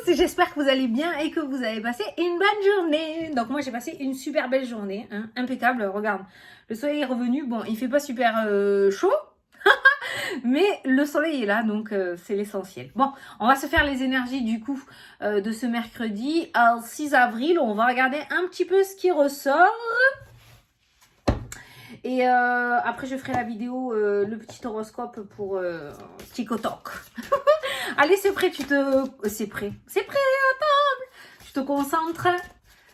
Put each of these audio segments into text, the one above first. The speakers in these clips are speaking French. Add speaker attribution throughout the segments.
Speaker 1: j'espère que vous allez bien et que vous avez passé une bonne journée. Donc moi j'ai passé une super belle journée, hein, impeccable. Regarde, le soleil est revenu, bon il fait pas super chaud, mais le soleil est là, donc c'est l'essentiel. Bon, on va se faire les énergies du coup de ce mercredi 6 avril. On va regarder un petit peu ce qui ressort. Et après je ferai la vidéo, le petit horoscope pour TikTok. Allez, c'est prêt, c'est prêt. C'est prêt, attends. Tu te concentres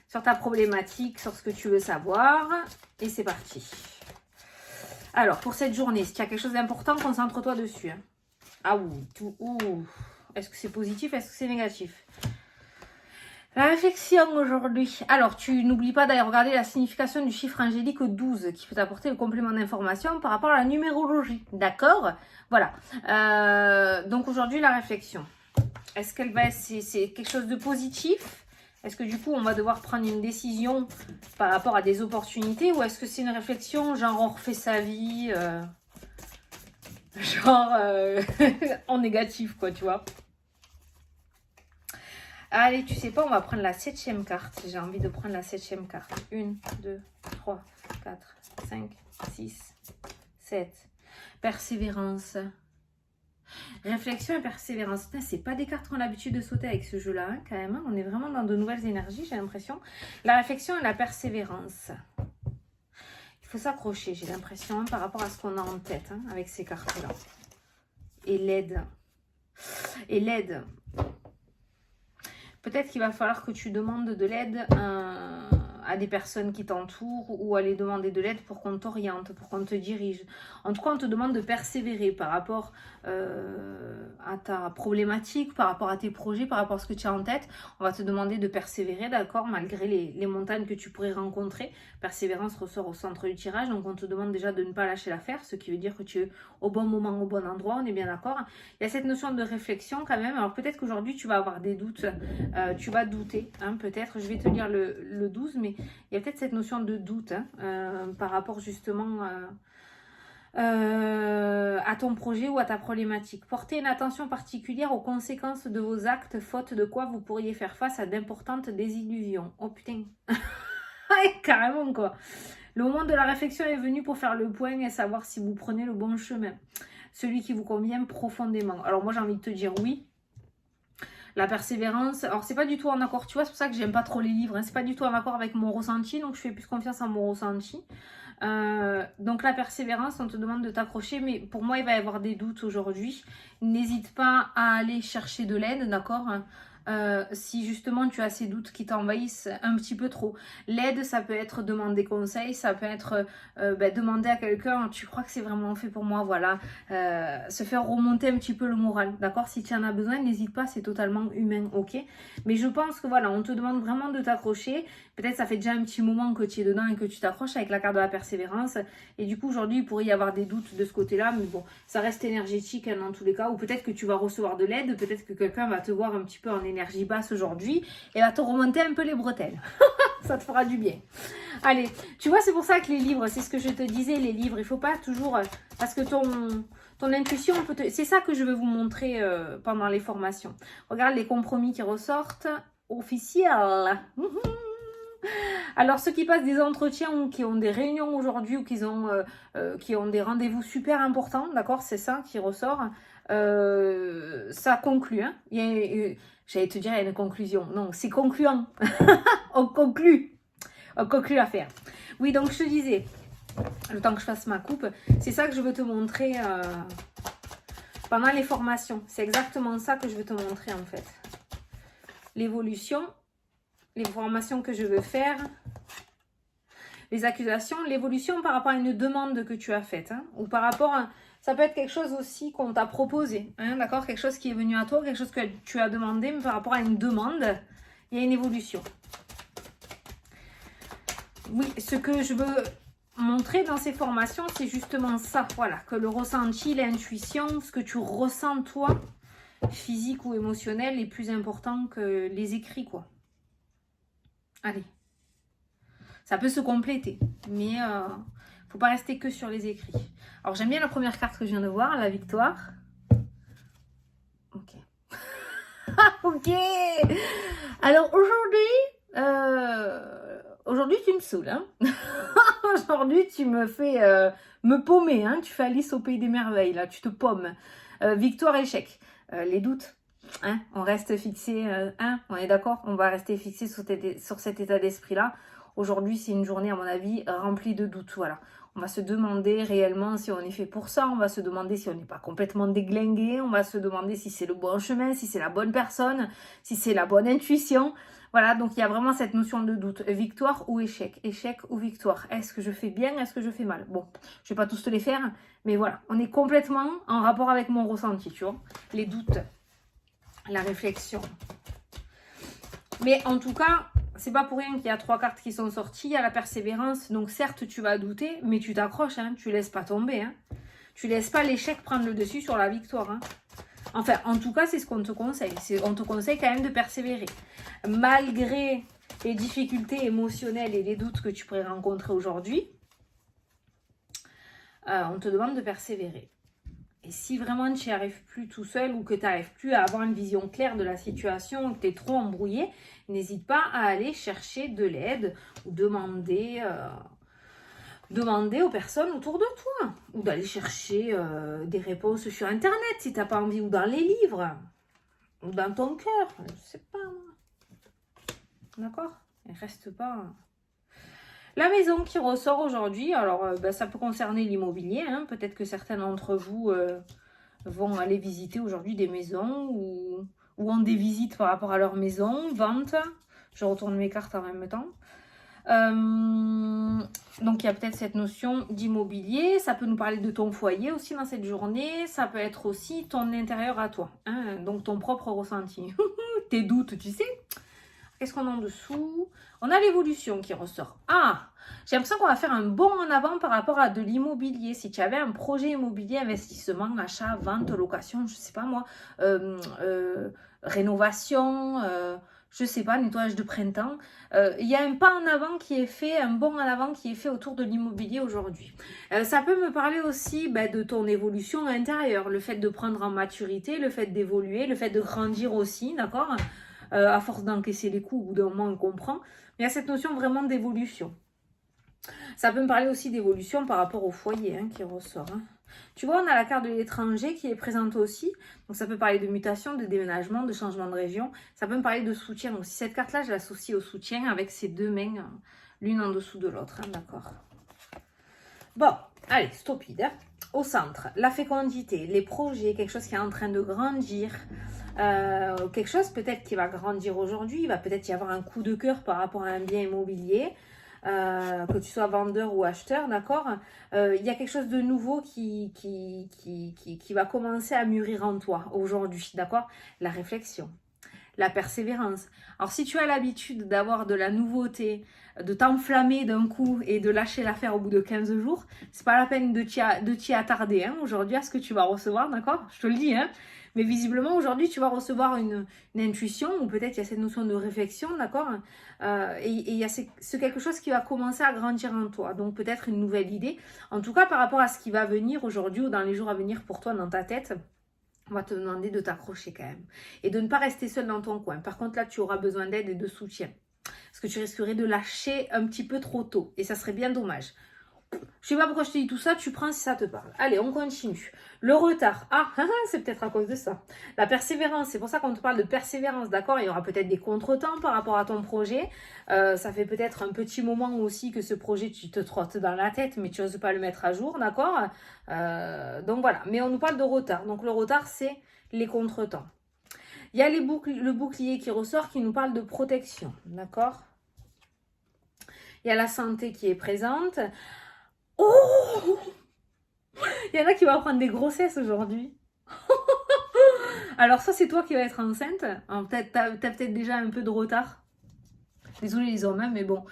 Speaker 1: sur ta problématique, sur ce que tu veux savoir. Et c'est parti. Alors, pour cette journée, si tu as quelque chose d'important, concentre-toi dessus. Hein. Ah ouh. Est-ce que c'est positif, est-ce que c'est négatif? La réflexion aujourd'hui. Alors, tu n'oublies pas d'aller regarder la signification du chiffre angélique 12 qui peut t'apporter le complément d'information par rapport à la numérologie. D'accord? Voilà. Donc aujourd'hui, la réflexion. Est-ce qu'elle va... C'est quelque chose de positif? Est-ce que du coup, on va devoir prendre une décision par rapport à des opportunités? Ou est-ce que c'est une réflexion, genre on refait sa vie genre en négatif, quoi, tu vois? Allez, tu sais pas, on va prendre la 7e carte. J'ai envie de prendre la 7e carte. 1, 2, 3, 4, 5, 6, 7. Persévérance. Réflexion et persévérance. C'est pas des cartes qu'on a l'habitude de sauter avec ce jeu-là, hein, quand même. Hein. On est vraiment dans de nouvelles énergies, j'ai l'impression. La réflexion et la persévérance. Il faut s'accrocher, j'ai l'impression, hein, par rapport à ce qu'on a en tête hein, avec ces cartes-là. Et l'aide. Et l'aide. Peut-être qu'il va falloir que tu demandes de l'aide à des personnes qui t'entourent ou aller demander de l'aide pour qu'on t'oriente, pour qu'on te dirige. En tout cas, on te demande de persévérer par rapport à ta problématique, par rapport à tes projets, par rapport à ce que tu as en tête. On va te demander de persévérer, d'accord, malgré les montagnes que tu pourrais rencontrer. Persévérance ressort au centre du tirage, donc on te demande déjà de ne pas lâcher l'affaire, ce qui veut dire que tu es au bon moment, au bon endroit, on est bien d'accord. Il y a cette notion de réflexion quand même. Alors peut-être qu'aujourd'hui, tu vas avoir des doutes, tu vas douter, hein, peut-être. Je vais te lire le 12, mais il y a peut-être cette notion de doute hein, par rapport justement à ton projet ou à ta problématique. Portez une attention particulière aux conséquences de vos actes, faute de quoi vous pourriez faire face à d'importantes désillusions. Oh putain, carrément quoi. Le moment de la réflexion est venu pour faire le point et savoir si vous prenez le bon chemin, celui qui vous convient profondément. Alors moi j'ai envie de te dire oui. La persévérance, alors c'est pas du tout en accord, tu vois, c'est pour ça que j'aime pas trop les livres, hein. C'est pas du tout en accord avec mon ressenti, donc je fais plus confiance à mon ressenti. Donc la persévérance, on te demande de t'accrocher, mais pour moi il va y avoir des doutes aujourd'hui. N'hésite pas à aller chercher de l'aide, d'accord? Si justement tu as ces doutes qui t'envahissent un petit peu trop. L'aide, ça peut être demander conseil, ça peut être demander à quelqu'un, tu crois que c'est vraiment fait pour moi, voilà. Se faire remonter un petit peu le moral, d'accord? Si tu en as besoin, n'hésite pas, c'est totalement humain, ok? Mais je pense que voilà, on te demande vraiment de t'accrocher. Peut-être ça fait déjà un petit moment que tu es dedans et que tu t'accroches avec la carte de la persévérance. Et du coup, aujourd'hui, il pourrait y avoir des doutes de ce côté-là, mais bon, ça reste énergétique hein, dans tous les cas. Ou peut-être que tu vas recevoir de l'aide, peut-être que quelqu'un va te voir un petit peu en énergie basse aujourd'hui et va te remonter un peu les bretelles. Ça te fera du bien. Allez, tu vois, c'est pour ça que les livres, c'est ce que je te disais, les livres, il faut pas toujours... Parce que ton intuition peut te... C'est ça que je veux vous montrer pendant les formations. Regarde les compromis qui ressortent. Officiels. Alors, ceux qui passent des entretiens ou qui ont des réunions aujourd'hui ou qui ont des rendez-vous super importants, d'accord, c'est ça qui ressort. Ça conclut. Hein. J'allais te dire, il y a une conclusion. Non, c'est concluant. On conclut l'affaire. Oui, donc je te disais, le temps que je fasse ma coupe, c'est ça que je veux te montrer pendant les formations. C'est exactement ça que je veux te montrer en fait. L'évolution, les formations que je veux faire, les accusations, l'évolution par rapport à une demande que tu as faite, hein, ou par rapport à... Ça peut être quelque chose aussi qu'on t'a proposé, hein, d'accord? Quelque chose qui est venu à toi, quelque chose que tu as demandé, mais par rapport à une demande, il y a une évolution. Oui, ce que je veux montrer dans ces formations, c'est justement ça, voilà, que le ressenti, l'intuition, ce que tu ressens toi, physique ou émotionnel, est plus important que les écrits, quoi. Allez. Ça peut se compléter, mais faut pas rester que sur les écrits. Alors, j'aime bien la première carte que je viens de voir, la victoire. Ok. Ok. Alors aujourd'hui tu me saoules. Hein. Aujourd'hui tu me fais me paumer. Hein. Tu fais Alice au pays des merveilles. Là, tu te paumes. Victoire, échec. Les doutes. Hein, on reste fixé. Hein, on est d'accord. On va rester fixé sur cet état d'esprit-là. Aujourd'hui, c'est une journée, à mon avis, remplie de doutes. Voilà. On va se demander réellement si on est fait pour ça. On va se demander si on n'est pas complètement déglingué. On va se demander si c'est le bon chemin, si c'est la bonne personne, si c'est la bonne intuition. Voilà, donc il y a vraiment cette notion de doute. Victoire ou échec? Échec ou victoire? Est-ce que je fais bien? Est-ce que je fais mal? Bon, je vais pas tous te les faire, mais voilà. On est complètement en rapport avec mon ressenti, tu vois. Les doutes, la réflexion. Mais en tout cas, c'est pas pour rien qu'il y a 3 cartes qui sont sorties. Il y a la persévérance. Donc certes, tu vas douter, mais tu t'accroches. Hein, tu laisses pas tomber. Hein. Tu laisses pas l'échec prendre le dessus sur la victoire. Hein. Enfin, en tout cas, c'est ce qu'on te conseille. On te conseille quand même de persévérer. Malgré les difficultés émotionnelles et les doutes que tu pourrais rencontrer aujourd'hui, on te demande de persévérer. Et si vraiment tu n'y arrives plus tout seul ou que tu n'arrives plus à avoir une vision claire de la situation, que tu es trop embrouillé, n'hésite pas à aller chercher de l'aide ou demander aux personnes autour de toi. Ou d'aller chercher des réponses sur Internet si tu n'as pas envie, ou dans les livres, ou dans ton cœur. Je ne sais pas, moi. D'accord? Il ne reste pas... La maison qui ressort aujourd'hui, alors ça peut concerner l'immobilier. Hein. Peut-être que certains d'entre vous vont aller visiter aujourd'hui des maisons ou ont des visites par rapport à leur maison, vente. Je retourne mes cartes en même temps. Donc il y a peut-être cette notion d'immobilier. Ça peut nous parler de ton foyer aussi dans cette journée. Ça peut être aussi ton intérieur à toi. Hein. Donc ton propre ressenti. Tes doutes, tu sais. Qu'est-ce qu'on a en dessous? On a l'évolution qui ressort. Ah, j'ai l'impression qu'on va faire un bond en avant par rapport à de l'immobilier. Si tu avais un projet immobilier, investissement, achat, vente, location, je sais pas moi, rénovation, je sais pas, nettoyage de printemps. Il y a un pas en avant qui est fait, un bond en avant qui est fait autour de l'immobilier aujourd'hui. Ça peut me parler aussi de ton évolution intérieure, le fait de prendre en maturité, le fait d'évoluer, le fait de grandir aussi, d'accord? À force d'encaisser les coups, au bout d'un moment, on comprend. Mais il y a cette notion vraiment d'évolution. Ça peut me parler aussi d'évolution par rapport au foyer qui ressort. Hein. Tu vois, on a la carte de l'étranger qui est présente aussi. Donc, ça peut parler de mutation, de déménagement, de changement de région. Ça peut me parler de soutien aussi. Cette carte-là, je l'associe au soutien avec ses 2 mains, l'une en dessous de l'autre. Hein, d'accord. Bon, allez, stopide. Hein. Au centre, la fécondité, les projets, quelque chose qui est en train de grandir. Quelque chose peut-être qui va grandir aujourd'hui. Il va peut-être y avoir un coup de cœur par rapport à un bien immobilier. Que tu sois vendeur ou acheteur, d'accord, il y a quelque chose de nouveau qui va commencer à mûrir en toi aujourd'hui, d'accord. La réflexion, la persévérance. Alors, si tu as l'habitude d'avoir de la nouveauté, de t'enflammer d'un coup et de lâcher l'affaire au bout de 15 jours, c'est pas la peine de t'y attarder aujourd'hui à ce que tu vas recevoir, d'accord. Je te le dis, hein. Mais visiblement, aujourd'hui, tu vas recevoir une intuition, ou peut-être il y a cette notion de réflexion, d'accord. Et il y a ce quelque chose qui va commencer à grandir en toi. Donc, peut-être une nouvelle idée. En tout cas, par rapport à ce qui va venir aujourd'hui ou dans les jours à venir pour toi dans ta tête, on va te demander de t'accrocher quand même. Et de ne pas rester seul dans ton coin. Par contre, là, tu auras besoin d'aide et de soutien. Parce que tu risquerais de lâcher un petit peu trop tôt. Et ça serait bien dommage. Je sais pas pourquoi je te dis tout ça, tu prends si ça te parle. Allez, on continue. Le retard. Ah, c'est peut-être à cause de ça. La persévérance, c'est pour ça qu'on te parle de persévérance, d'accord. Il y aura peut-être des contretemps par rapport à ton projet. Ça fait peut-être un petit moment aussi que ce projet, tu te trottes dans la tête, mais tu n'oses pas le mettre à jour, d'accord. Donc voilà, mais on nous parle de retard. Donc le retard, c'est les contretemps. Il y a le bouclier qui ressort, qui nous parle de protection, d'accord. Il y a la santé qui est présente. Oh, il y en a qui vont prendre des grossesses aujourd'hui. Alors ça, c'est toi qui vas être enceinte. T'as peut-être déjà un peu de retard. Désolée les hommes, mais bon.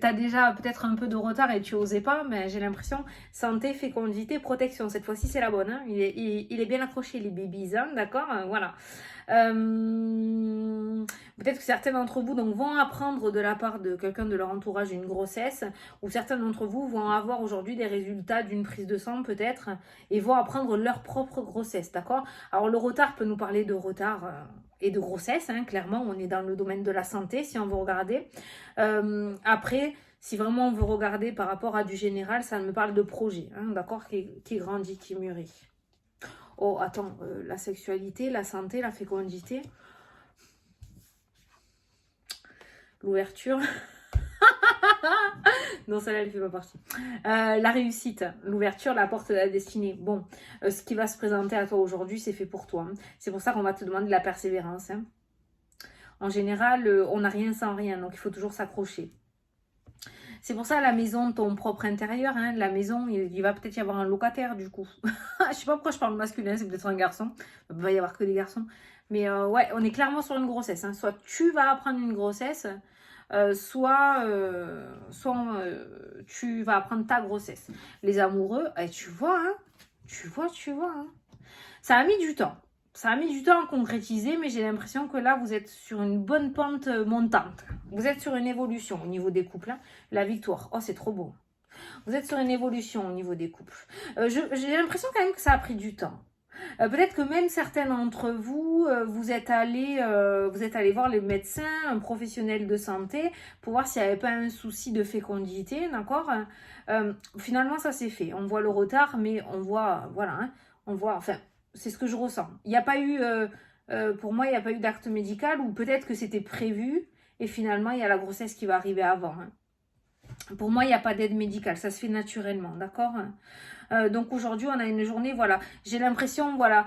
Speaker 1: T'as déjà peut-être un peu de retard et tu osais pas, mais j'ai l'impression, santé, fécondité, protection. Cette fois-ci, c'est la bonne. Hein. Il est bien accroché, les babies, hein, d'accord. Voilà. Peut-être que certains d'entre vous donc, vont apprendre de la part de quelqu'un de leur entourage une grossesse, ou certains d'entre vous vont avoir aujourd'hui des résultats d'une prise de sang peut-être, et vont apprendre leur propre grossesse, d'accord? Alors le retard peut nous parler de retard et de grossesse, hein, clairement, on est dans le domaine de la santé si on veut regarder. Après, si vraiment on veut regarder par rapport à du général, ça me parle de projet, hein, d'accord, qui grandit, qui mûrit. Oh, attends, la sexualité, la santé, la fécondité, l'ouverture. Non, celle-là, elle ne fait pas partie. La réussite, l'ouverture, la porte de la destinée. Bon, ce qui va se présenter à toi aujourd'hui, c'est fait pour toi. Hein. C'est pour ça qu'on va te demander de la persévérance. Hein. En général, on n'a rien sans rien, donc il faut toujours s'accrocher. C'est pour ça la maison, ton propre intérieur, hein, la maison, il va peut-être y avoir un locataire du coup. Je sais pas pourquoi je parle masculin, c'est peut-être un garçon. Il va y avoir que des garçons. Mais ouais, on est clairement sur une grossesse. Hein. Soit tu vas apprendre une grossesse, soit tu vas apprendre ta grossesse. Les amoureux, tu vois, hein, tu vois. Hein. Ça a mis du temps. Ça a mis du temps à concrétiser, mais j'ai l'impression que là, vous êtes sur une bonne pente montante. Vous êtes sur une évolution au niveau des couples. Hein. La victoire. Oh, c'est trop beau. Vous êtes sur une évolution au niveau des couples. J'ai l'impression quand même que ça a pris du temps. Peut-être que même certains d'entre vous, vous êtes allés voir les médecins, un professionnel de santé, pour voir s'il n'y avait pas un souci de fécondité, d'accord. Finalement, ça s'est fait. On voit le retard, mais on voit, voilà, hein, on voit, enfin, c'est ce que je ressens. Il n'y a pas eu, pour moi, il n'y a pas eu d'acte médical, ou peut-être que c'était prévu, et finalement, il y a la grossesse qui va arriver avant. Hein. Pour moi, il n'y a pas d'aide médicale, ça se fait naturellement, d'accord. Donc aujourd'hui, on a une journée, voilà, j'ai l'impression, voilà,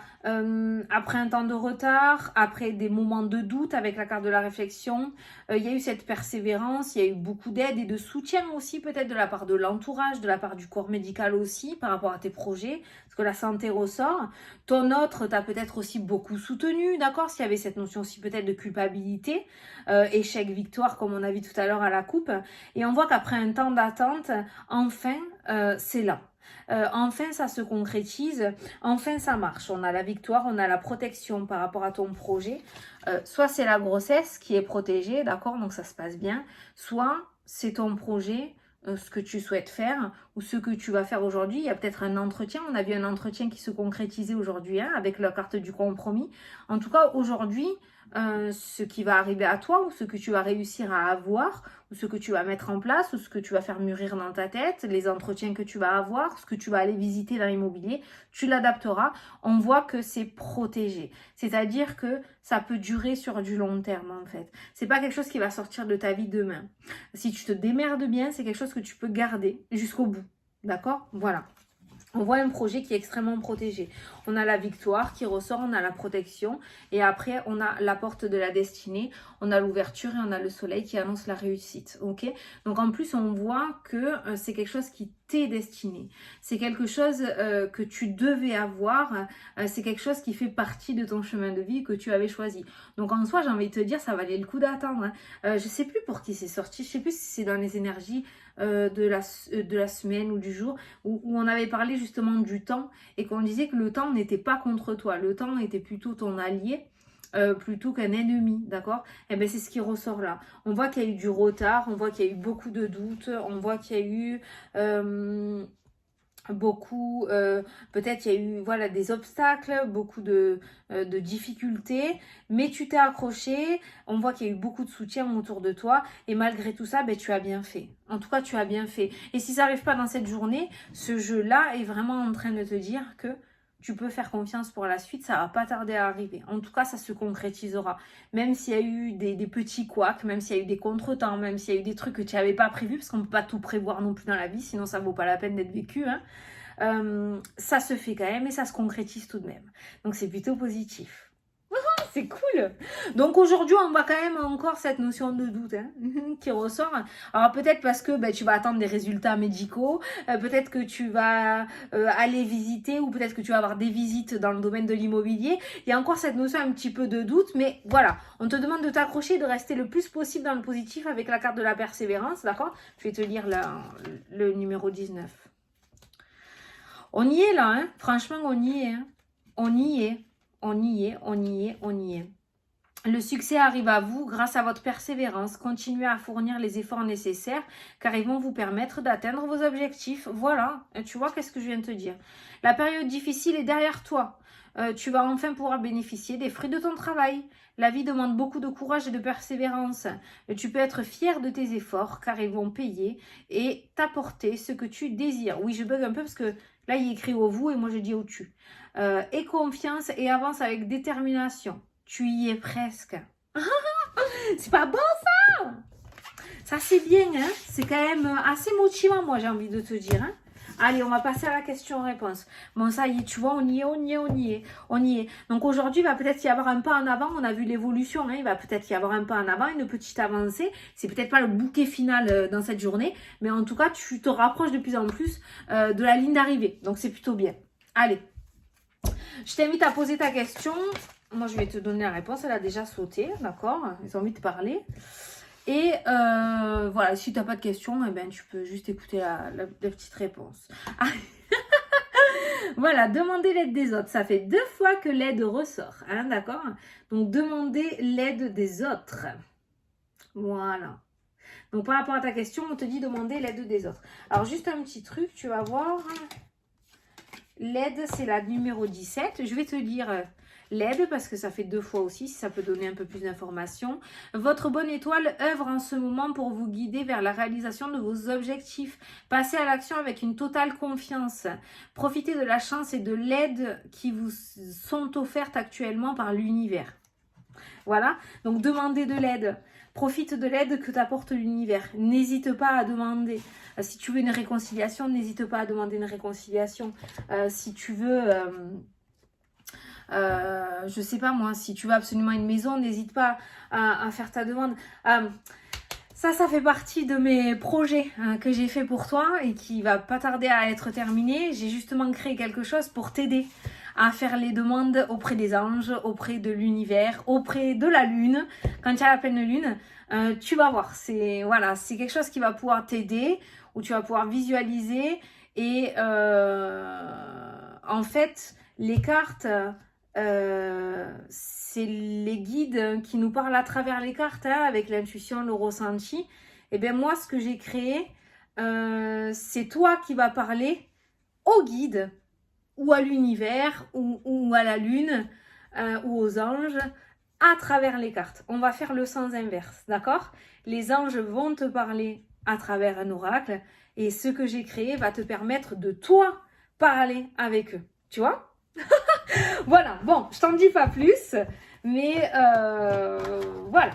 Speaker 1: après un temps de retard, après des moments de doute avec la carte de la réflexion, il y a eu cette persévérance, il y a eu beaucoup d'aide et de soutien aussi, peut-être de la part de l'entourage, de la part du corps médical aussi, par rapport à tes projets, parce que la santé ressort. Ton autre t'a peut-être aussi beaucoup soutenu, d'accord, s'il y avait cette notion aussi peut-être de culpabilité, échec, victoire, comme on a vu tout à l'heure à la coupe, et on voit qu'après un temps d'attente, enfin, c'est là. Enfin, ça se concrétise, enfin, ça marche. On a la victoire, on a la protection par rapport à ton projet. Soit c'est la grossesse qui est protégée, d'accord, donc ça se passe bien. Soit c'est ton projet, ce que tu souhaites faire ou ce que tu vas faire aujourd'hui. Il y a peut-être un entretien. On a vu un entretien qui se concrétisait aujourd'hui hein, avec la carte du compromis. En tout cas, aujourd'hui, ce qui va arriver à toi ou ce que tu vas réussir à avoir ou ce que tu vas mettre en place ou ce que tu vas faire mûrir dans ta tête, les entretiens que tu vas avoir, ce que tu vas aller visiter dans l'immobilier, tu l'adapteras. On voit que c'est protégé. C'est-à-dire que ça peut durer sur du long terme en fait. C'est pas quelque chose qui va sortir de ta vie demain. Si tu te démerdes bien, c'est quelque chose que tu peux garder jusqu'au bout. D'accord? Voilà. On voit un projet qui est extrêmement protégé. On a la victoire qui ressort, on a la protection et après on a la porte de la destinée, on a l'ouverture et on a le soleil qui annonce la réussite. Ok. Donc en plus on voit que c'est quelque chose qui t'est destiné. C'est quelque chose que tu devais avoir. C'est quelque chose qui fait partie de ton chemin de vie que tu avais choisi. Donc en soi j'ai envie de te dire ça valait le coup d'attendre. Hein. Je sais plus pour qui c'est sorti, je sais plus si c'est dans les énergies de la semaine ou du jour où on avait parlé justement du temps et qu'on disait que le temps n'était pas contre toi, le temps était plutôt ton allié plutôt qu'un ennemi, d'accord? Et bien c'est ce qui ressort là. On voit qu'il y a eu du retard, on voit qu'il y a eu beaucoup de doutes, on voit qu'il y a eu beaucoup, peut-être il y a eu voilà, des obstacles, beaucoup de difficultés, mais tu t'es accroché, on voit qu'il y a eu beaucoup de soutien autour de toi, et malgré tout ça, ben, tu as bien fait. En tout cas, tu as bien fait. Et si ça n'arrive pas dans cette journée, ce jeu-là est vraiment en train de te dire que tu peux faire confiance pour la suite, ça va pas tarder à arriver. En tout cas, ça se concrétisera. Même s'il y a eu des petits couacs, même s'il y a eu des contretemps, même s'il y a eu des trucs que tu n'avais pas prévus, parce qu'on ne peut pas tout prévoir non plus dans la vie, sinon ça ne vaut pas la peine d'être vécu. Hein. Ça se fait quand même et ça se concrétise tout de même. Donc c'est plutôt positif. C'est cool. Donc aujourd'hui, on voit quand même encore cette notion de doute hein, qui ressort. Alors peut-être parce que tu vas attendre des résultats médicaux, peut-être que tu vas aller visiter ou peut-être que tu vas avoir des visites dans le domaine de l'immobilier. Il y a encore cette notion un petit peu de doute, mais voilà, on te demande de t'accrocher, de rester le plus possible dans le positif avec la carte de la persévérance, d'accord? Je vais te lire le numéro 19. On y est là, hein. Franchement, on y est. Hein. On y est. On y est, on y est, on y est. Le succès arrive à vous grâce à votre persévérance. Continuez à fournir les efforts nécessaires car ils vont vous permettre d'atteindre vos objectifs. Voilà, tu vois qu'est-ce que je viens de te dire. La période difficile est derrière toi. Tu vas enfin pouvoir bénéficier des fruits de ton travail. La vie demande beaucoup de courage et de persévérance. Tu peux être fier de tes efforts car ils vont payer et t'apporter ce que tu désires. Oui, je bug un peu parce que là, il est écrit au vous et moi, je dis au tu. Aie confiance et avance avec détermination. Tu y es presque. C'est pas bon ça? Ça c'est bien, hein? C'est quand même assez motivant, moi j'ai envie de te dire. Hein? Allez, on va passer à la question-réponse. Bon, ça y est, tu vois, on y est. Donc aujourd'hui, il va peut-être y avoir un pas en avant. On a vu l'évolution, hein? Il va peut-être y avoir un pas en avant, une petite avancée. C'est peut-être pas le bouquet final dans cette journée, mais en tout cas, tu te rapproches de plus en plus de la ligne d'arrivée. Donc c'est plutôt bien. Allez, je t'invite à poser ta question. Moi, je vais te donner la réponse. Elle a déjà sauté, d'accord? Ils ont envie de parler. Et voilà, si tu n'as pas de questions, eh ben, tu peux juste écouter la petite réponse. Ah. Voilà, demander l'aide des autres. Ça fait 2 fois que l'aide ressort, hein, d'accord? Donc, demander l'aide des autres. Voilà. Donc, par rapport à ta question, on te dit demander l'aide des autres. Alors, juste un petit truc, tu vas voir. L'aide, c'est la numéro 17. Je vais te dire l'aide parce que ça fait 2 fois aussi, si ça peut donner un peu plus d'informations. Votre bonne étoile œuvre en ce moment pour vous guider vers la réalisation de vos objectifs. Passez à l'action avec une totale confiance. Profitez de la chance et de l'aide qui vous sont offertes actuellement par l'univers. Voilà, donc demandez de l'aide. Profite de l'aide que t'apporte l'univers. N'hésite pas à demander. Si tu veux une réconciliation, n'hésite pas à demander une réconciliation. Si tu veux, je sais pas moi, si tu veux absolument une maison, n'hésite pas à faire ta demande. Ça fait partie de mes projets que j'ai fait pour toi et qui va pas tarder à être terminé. J'ai justement créé quelque chose pour t'aider à faire les demandes auprès des anges, auprès de l'univers, auprès de la lune. Quand il y a la pleine lune, tu vas voir, c'est voilà, c'est quelque chose qui va pouvoir t'aider, où tu vas pouvoir visualiser et en fait, les cartes, c'est les guides qui nous parlent à travers les cartes, hein, avec l'intuition, le ressenti. Et bien moi, ce que j'ai créé, c'est toi qui vas parler au guide ou à l'univers, ou à la lune, ou aux anges, à travers les cartes. On va faire le sens inverse, d'accord? Les anges vont te parler à travers un oracle, et ce que j'ai créé va te permettre de toi parler avec eux. Tu vois? Voilà, bon, je t'en dis pas plus, mais voilà.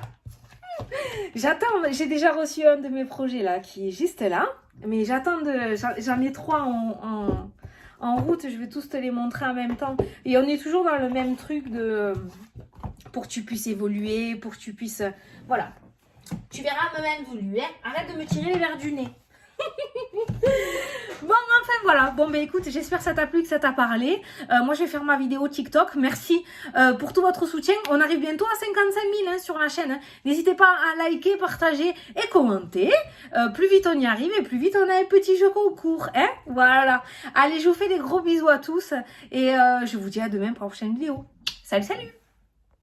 Speaker 1: J'ai déjà reçu un de mes projets là, qui est juste là, mais j'en ai 3 en route, je vais tous te les montrer en même temps. Et on est toujours dans le même truc pour que tu puisses évoluer, pour que tu puisses... Voilà. Tu verras même évoluer. Arrête de me tirer les verres du nez. Bon, enfin voilà. Bon, ben écoute, j'espère que ça t'a plu, que ça t'a parlé. Moi, je vais faire ma vidéo TikTok. Merci pour tout votre soutien. On arrive bientôt à 55 000 hein, sur la chaîne. Hein. N'hésitez pas à liker, partager et commenter. Plus vite on y arrive et plus vite on a un petit jeu concours. Hein, voilà. Allez, je vous fais des gros bisous à tous. Et je vous dis à demain pour la prochaine vidéo. Salut, salut!